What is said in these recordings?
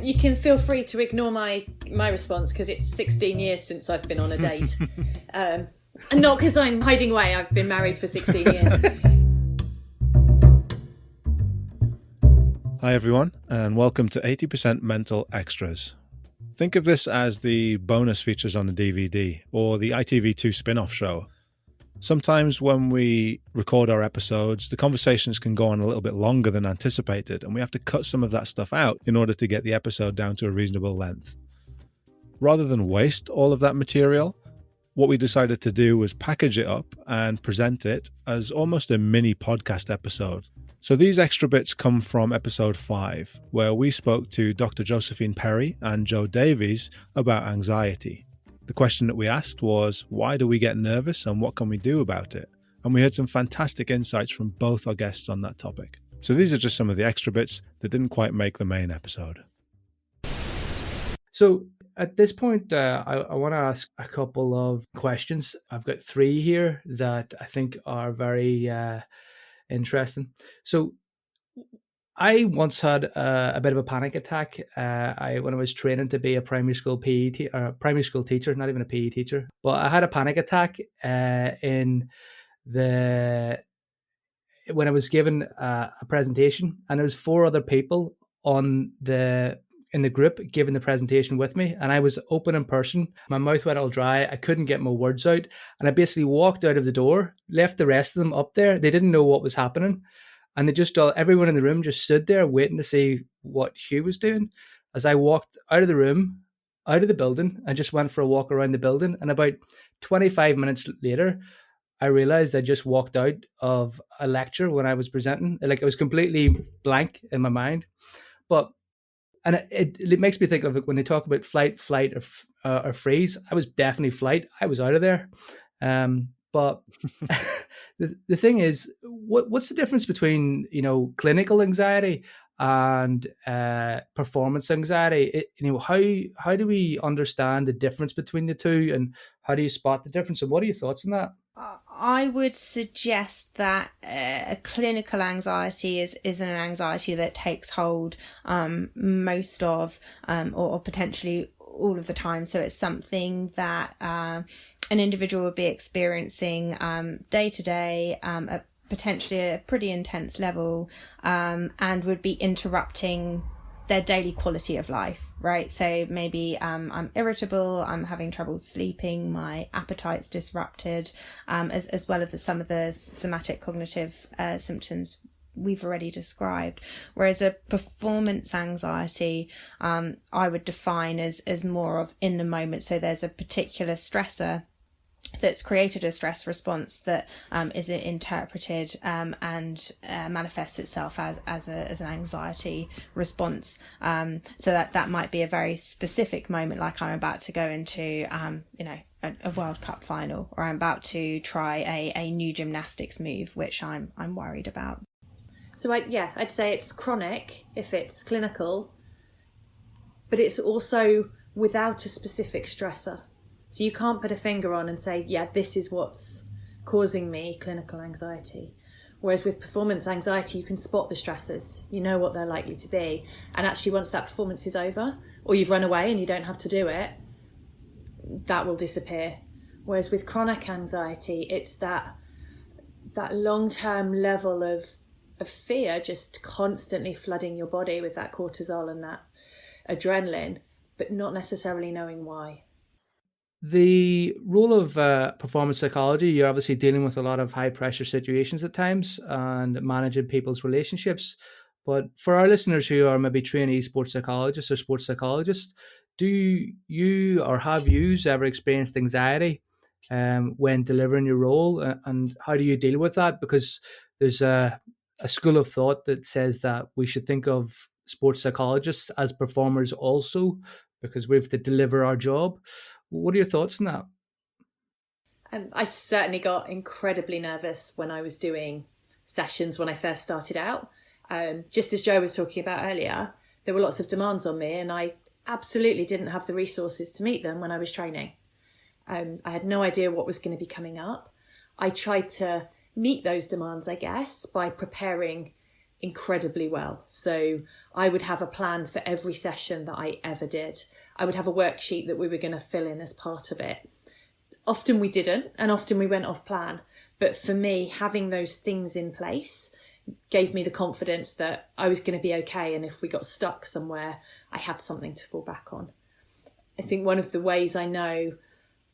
You can feel free to ignore my response because it's 16 years since I've been on a date. And not because I'm hiding away. I've been married for 16 years. Hi everyone, and welcome to 80% Mental Extras. Think of this as the bonus features on a DVD or the ITV2 spin-off show. Sometimes when we record our episodes, the conversations can go on a little bit longer than anticipated, and we have to cut some of that stuff out in order to get the episode down to a reasonable length. Rather than waste all of that material, what we decided to do was package it up and present it as almost a mini podcast episode. So these extra bits come from episode 5, where we spoke to Dr. Josephine Perry and Joe Davies about anxiety. The question that we asked was, why do we get nervous and what can we do about it? And we had some fantastic insights from both our guests on that topic. So these are just some of the extra bits that didn't quite make the main episode. So at this point, I want to ask a couple of questions. I've got 3 here that I think are very interesting. So I once had a bit of a panic attack when I was training to be a primary school primary school teacher, not even a PE teacher. But I had a panic attack when I was given a presentation, and there was 4 other people in the group giving the presentation with me, and I was open in person. My mouth went all dry. I couldn't get my words out, and I basically walked out of the door, left the rest of them up there. They didn't know what was happening. And they everyone in the room just stood there waiting to see what Hugh was doing. As I walked out of the room, out of the building, and just went for a walk around the building. And about 25 minutes later, I realized I just walked out of a lecture when I was presenting. Like, it was completely blank in my mind. And it makes me think of it when they talk about flight, or freeze. I was definitely flight. I was out of there. But the thing is, what's the difference between, clinical anxiety and performance anxiety? How do we understand the difference between the two, and how do you spot the difference? And what are your thoughts on that? I would suggest that a clinical anxiety is an anxiety that takes hold most of or potentially all of the time. So it's something that an individual would be experiencing day to day at potentially a pretty intense level, and would be interrupting their daily quality of life, right? So maybe I'm irritable, I'm having trouble sleeping, my appetite's disrupted, as well as some of the somatic cognitive symptoms we've already described. Whereas a performance anxiety, I would define as more of in the moment. So there's a particular stressor that's created a stress response that is interpreted and manifests itself as an anxiety response. So that might be a very specific moment, like I'm about to go into a World Cup final, or I'm about to try a new gymnastics move, which I'm worried about. So I'd say it's chronic if it's clinical, but it's also without a specific stressor. So you can't put a finger on and say, yeah, this is what's causing me clinical anxiety. Whereas with performance anxiety, you can spot the stressors. You know what they're likely to be. And actually, once that performance is over, or you've run away and you don't have to do it, that will disappear. Whereas with chronic anxiety, it's that long-term level of fear just constantly flooding your body with that cortisol and that adrenaline, but not necessarily knowing why. The role of performance psychology, you're obviously dealing with a lot of high pressure situations at times and managing people's relationships. But for our listeners who are maybe trainee sports psychologists or sports psychologists, do you or have you ever experienced anxiety when delivering your role? And how do you deal with that? Because there's a school of thought that says that we should think of sports psychologists as performers also, because we have to deliver our job. What are your thoughts on that? I certainly got incredibly nervous when I was doing sessions when I first started out. Just as Joe was talking about earlier, there were lots of demands on me, and I absolutely didn't have the resources to meet them when I was training. I had no idea what was going to be coming up. I tried to meet those demands, I guess, by preparing incredibly well. So I would have a plan for every session that I ever did. I would have a worksheet that we were going to fill in as part of it. Often we didn't, and often we went off plan. But for me, having those things in place gave me the confidence that I was going to be okay. And if we got stuck somewhere, I had something to fall back on. I think one of the ways I know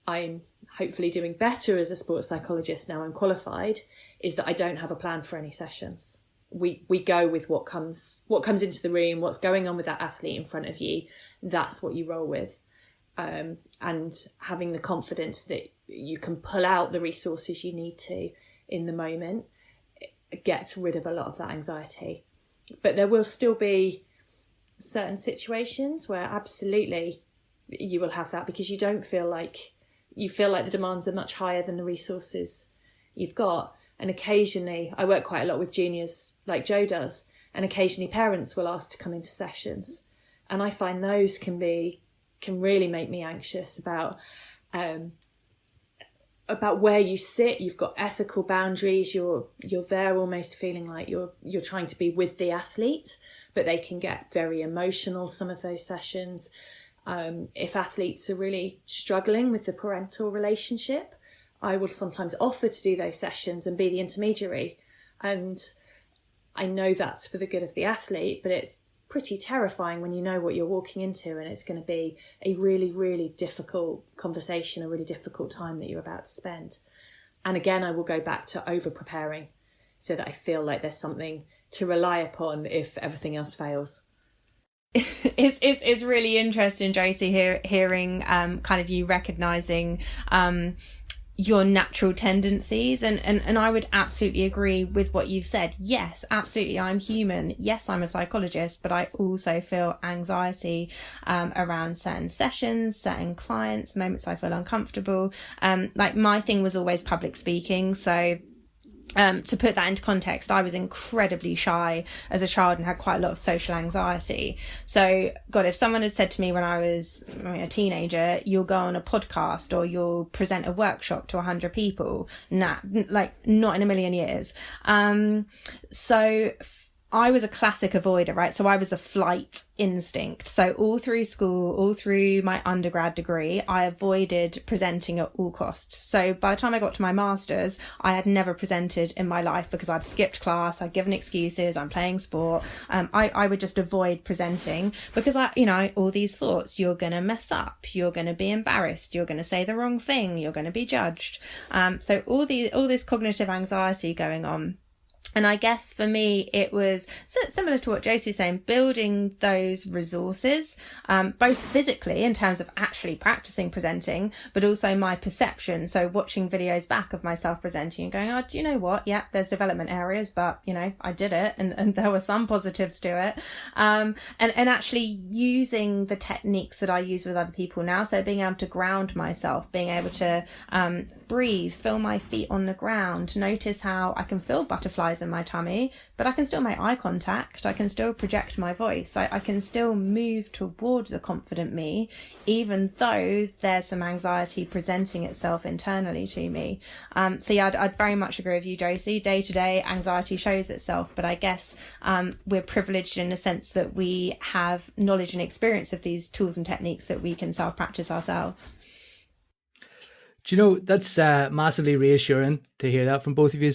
I'm hopefully doing better as a sports psychologist now I'm qualified is that I don't have a plan for any sessions. We go with what comes into the room, what's going on with that athlete in front of you. That's what you roll with. And having the confidence that you can pull out the resources you need to in the moment gets rid of a lot of that anxiety. But there will still be certain situations where absolutely you will have that, because you feel like the demands are much higher than the resources you've got. And occasionally, I work quite a lot with juniors like Joe does, and occasionally parents will ask to come into sessions. And I find those can really make me anxious about where you sit. You've got ethical boundaries. You're there almost feeling like you're trying to be with the athlete, but they can get very emotional, some of those sessions. If athletes are really struggling with the parental relationship, I will sometimes offer to do those sessions and be the intermediary. And I know that's for the good of the athlete, but it's pretty terrifying when you know what you're walking into, and it's going to be a really, really difficult conversation, a really difficult time that you're about to spend. And again, I will go back to over-preparing so that I feel like there's something to rely upon if everything else fails. It's really interesting, Josie, hearing kind of you recognising your natural tendencies, and I would absolutely agree with what you've said. Yes, absolutely, I'm human. Yes, I'm a psychologist, but I also feel anxiety around certain sessions, certain clients, moments I feel uncomfortable. Like my thing was always public speaking, so to put that into context, I was incredibly shy as a child and had quite a lot of social anxiety. So, God, if someone had said to me when I was a teenager, you'll go on a podcast or you'll present a workshop to 100 people, not in a million years. So I was a classic avoider, right? So I was a flight instinct. So all through school, all through my undergrad degree, I avoided presenting at all costs. So by the time I got to my master's, I had never presented in my life because I'd skipped class, I'd given excuses, I'm playing sport. I would just avoid presenting because all these thoughts, you're going to mess up, you're going to be embarrassed, you're going to say the wrong thing, you're going to be judged. So all this cognitive anxiety going on. And I guess for me, it was similar to what Josie's saying, building those resources, both physically in terms of actually practicing presenting, but also my perception. So watching videos back of myself presenting and going, oh, do you know what? Yeah, there's development areas, but, I did it and there were some positives to it. And actually using the techniques that I use with other people now. So being able to ground myself, being able to breathe, feel my feet on the ground, notice how I can feel butterflies in my tummy, but I can still make eye contact, I can still project my voice, I can still move towards a confident me, even though there's some anxiety presenting itself internally to me. So yeah, I'd very much agree with you, Josie. Day to day, anxiety shows itself, but I guess we're privileged in the sense that we have knowledge and experience of these tools and techniques that we can self-practice ourselves. Do you know, that's massively reassuring to hear that from both of you.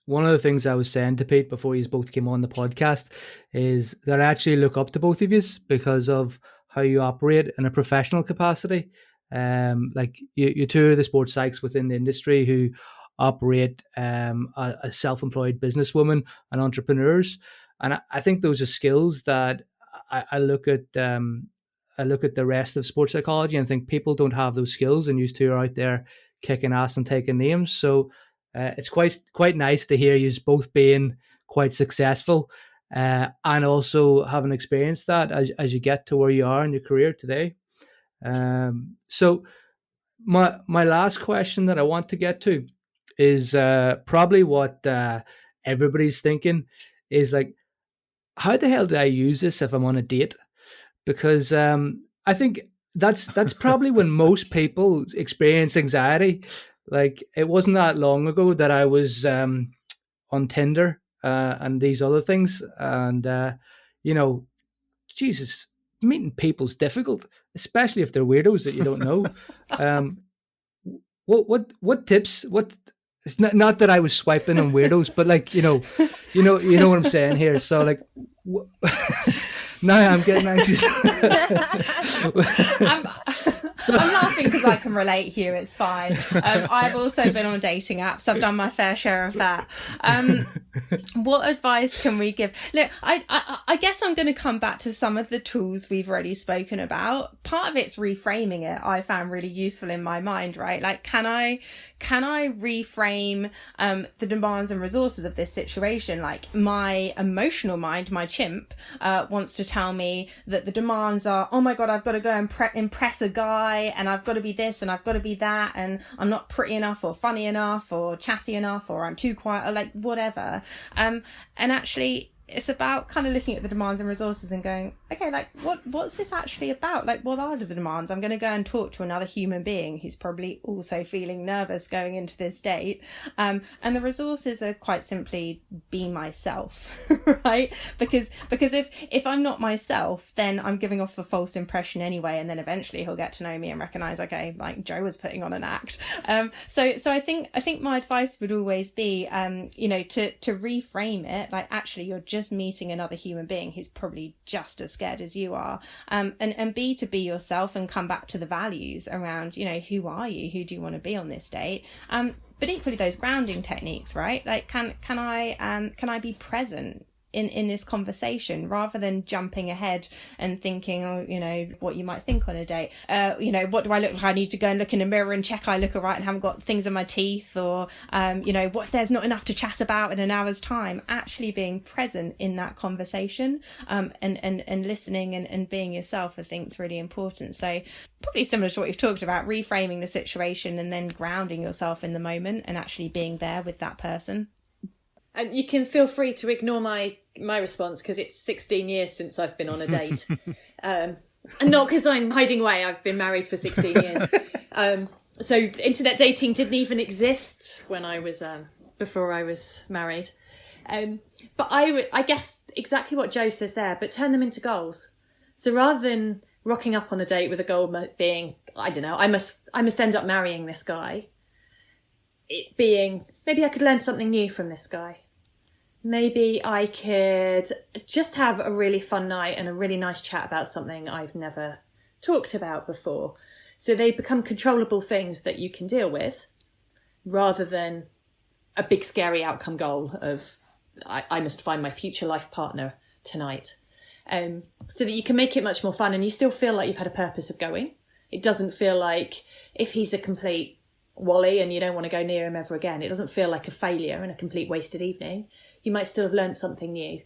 One of the things I was saying to Pete before you both came on the podcast is that I actually look up to both of you because of how you operate in a professional capacity. Like you're two of the sports psychs within the industry who operate as self-employed businesswomen and entrepreneurs. And I think those are skills that I look at the rest of sports psychology and think people don't have those skills, and you two are out there kicking ass and taking names. So it's quite nice to hear you both being quite successful and also having experienced that as you get to where you are in your career today. So my last question that I want to get to is probably what everybody's thinking is like, how the hell do I use this if I'm on a date? Because I think that's probably when most people experience anxiety. Like, it wasn't that long ago that I was on Tinder and these other things. And, Jesus, meeting people's difficult, especially if they're weirdos that you don't know. What tips? It's not that I was swiping on weirdos, but like you know what I'm saying here. So like, now I'm getting anxious. I'm laughing because I can relate, Hugh. It's fine. I've also been on dating apps. I've done my fair share of that. What advice can we give? Look, I guess I'm going to come back to some of the tools we've already spoken about. Part of it's reframing it. I found really useful in my mind, right? Like, can I reframe the demands and resources of this situation? Like, my emotional mind, my chimp, wants to tell me that the demands are, oh my God, I've got to go and impress a guy, and I've got to be this and I've got to be that, and I'm not pretty enough or funny enough or chatty enough, or I'm too quiet, or like whatever. And actually, it's about kind of looking at the demands and resources and going, okay, like what's this actually about? Like, what are the demands? I'm going to go and talk to another human being who's probably also feeling nervous going into this date. And the resources are quite simply be myself, right? Because if I'm not myself, then I'm giving off a false impression anyway. And then eventually he'll get to know me and recognize, okay, like Joe was putting on an act. So I think my advice would always be, to reframe it, like actually you're just meeting another human being who's probably just as scared as you are, and be yourself and come back to the values around, who are you, who do you want to be on this date, but equally those grounding techniques, right? Like can I be present in this conversation rather than jumping ahead and thinking, what you might think on a date. What do I look like? I need to go and look in the mirror and check I look all right and haven't got things in my teeth, or, what if there's not enough to chat about in an hour's time? Actually being present in that conversation, and listening and being yourself, I think is really important. So probably similar to what you've talked about, reframing the situation and then grounding yourself in the moment and actually being there with that person. And you can feel free to ignore my response because it's 16 years since I've been on a date. And not because I'm hiding away. I've been married for 16 years. So internet dating didn't even exist when I was, before I was married. But I guess exactly what Joe says there, but turn them into goals. So rather than rocking up on a date with a goal being, I don't know, I must end up marrying this guy. It being, maybe I could learn something new from this guy. Maybe I could just have a really fun night and a really nice chat about something I've never talked about before. So they become controllable things that you can deal with rather than a big scary outcome goal of I must find my future life partner tonight. So that you can make it much more fun and you still feel like you've had a purpose of going. It doesn't feel like if he's a complete Wally and you don't want to go near him ever again, it doesn't feel like a failure and a complete wasted evening. You might still have learned something new.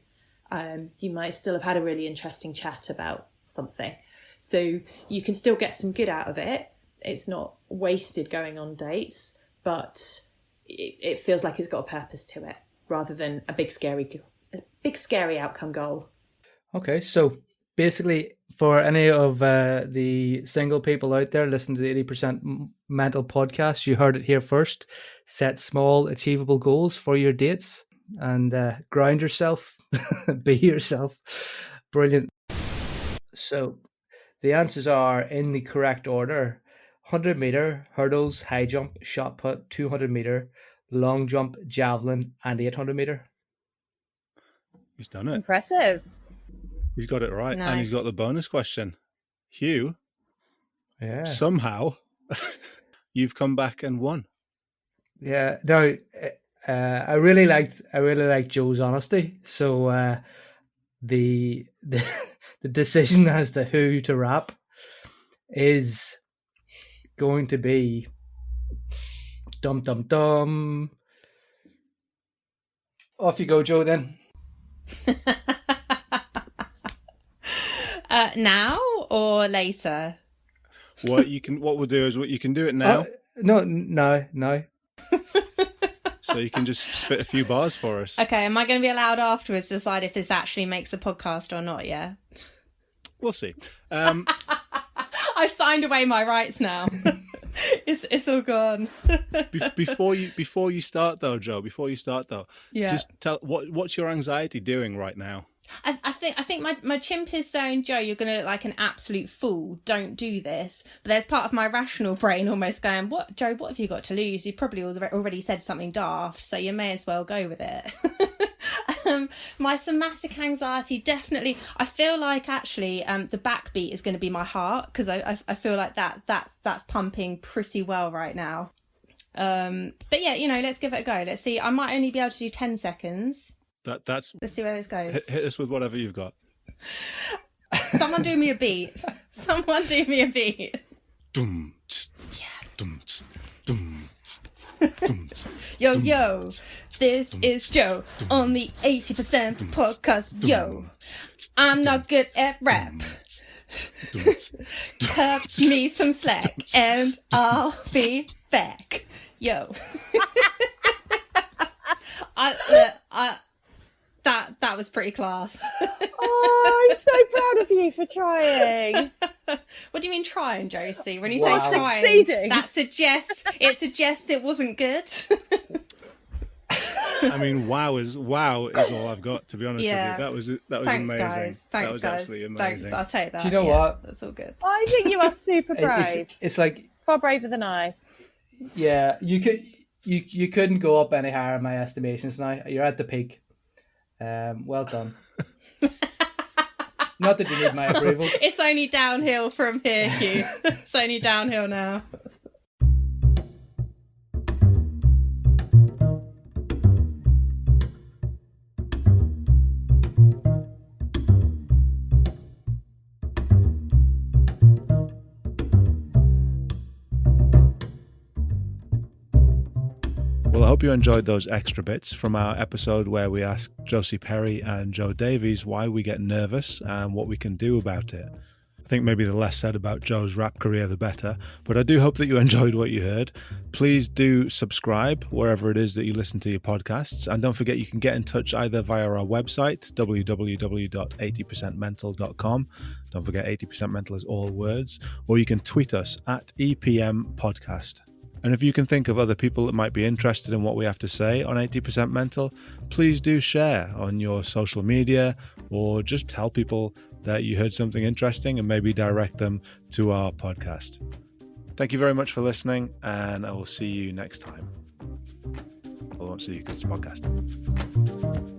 You might still have had a really interesting chat about something. So you can still get some good out of it. It's not wasted going on dates, but it feels like it's got a purpose to it rather than a big scary outcome goal. Okay, so basically, for any of the single people out there listening to the 80% Mental podcast, you heard it here first. Set small, achievable goals for your dates and ground yourself, be yourself. Brilliant. So the answers are in the correct order: 100 meter, hurdles, high jump, shot put, 200 meter, long jump, javelin, and 800 meter. He's done it. Impressive. He's got it right. Nice. And he's got the bonus question. Hugh, Yeah. somehow you've come back and won. Yeah. No, I really liked Joe's honesty. So the decision as to who to rap is going to be dum dum dum. Off you go, Joe. Then. Now or later? What we'll do is you can do it now. No. So you can just spit a few bars for us. Okay, am I going to be allowed afterwards to decide if this actually makes a podcast or not? Yeah. We'll see. I signed away my rights now. It's all gone. Before you start though, Joe. Yeah. Just tell what's your anxiety doing right now? I think my chimp is saying, Joe, you're gonna look like an absolute fool. Don't do this. But there's part of my rational brain almost going, what, Joe? What have you got to lose? You probably already said something daft, so you may as well go with it. My somatic anxiety, definitely. I feel like actually, the backbeat is going to be my heart, because I feel like that's pumping pretty well right now. But yeah, let's give it a go. Let's see. I might only be able to do 10 seconds. Let's see where this goes. Hit us with whatever you've got. Someone do me a beat. Someone do me a beat. Dum, tss, dum, tss, dum, tss, dum, tss, Yo, dum, yo, tss, this dum, is Joe dum, on the tss, 80% dum, podcast. dum, Yo, tss, I'm dum, not good at rap. dum, tss, dum, tss, dum, Cut tss, me some slack and I'll be back. Yo. That was pretty class. Oh, I'm so proud of you for trying. What do you mean trying, Josie? When you Wow. say trying, Succeeding. that suggests it wasn't good. I mean, wow is all I've got, to be honest Yeah. with you. That was Thanks, amazing. guys. That Thanks, was guys. absolutely Thanks. amazing. I'll take that. Do you know Yeah, what? That's all good. I think you are super brave. It's like, Far braver than I. yeah, you couldn't go up any higher in my estimations now. You're at the peak. Well done. Not that you need my approval. It's only downhill from here, Hugh. It's only downhill now. Well, I hope you enjoyed those extra bits from our episode where we asked Josie Perry and Joe Davies why we get nervous and what we can do about it. I think maybe the less said about Joe's rap career, the better. But I do hope that you enjoyed what you heard. Please do subscribe wherever it is that you listen to your podcasts. And don't forget, you can get in touch either via our website, www.80percentmental.com. Don't forget, 80% Mental is all words. Or you can tweet us at EPM Podcast. And if you can think of other people that might be interested in what we have to say on 80% Mental, please do share on your social media, or just tell people that you heard something interesting and maybe direct them to our podcast. Thank you very much for listening, and I will see you next time. I won't see you because it's a podcast.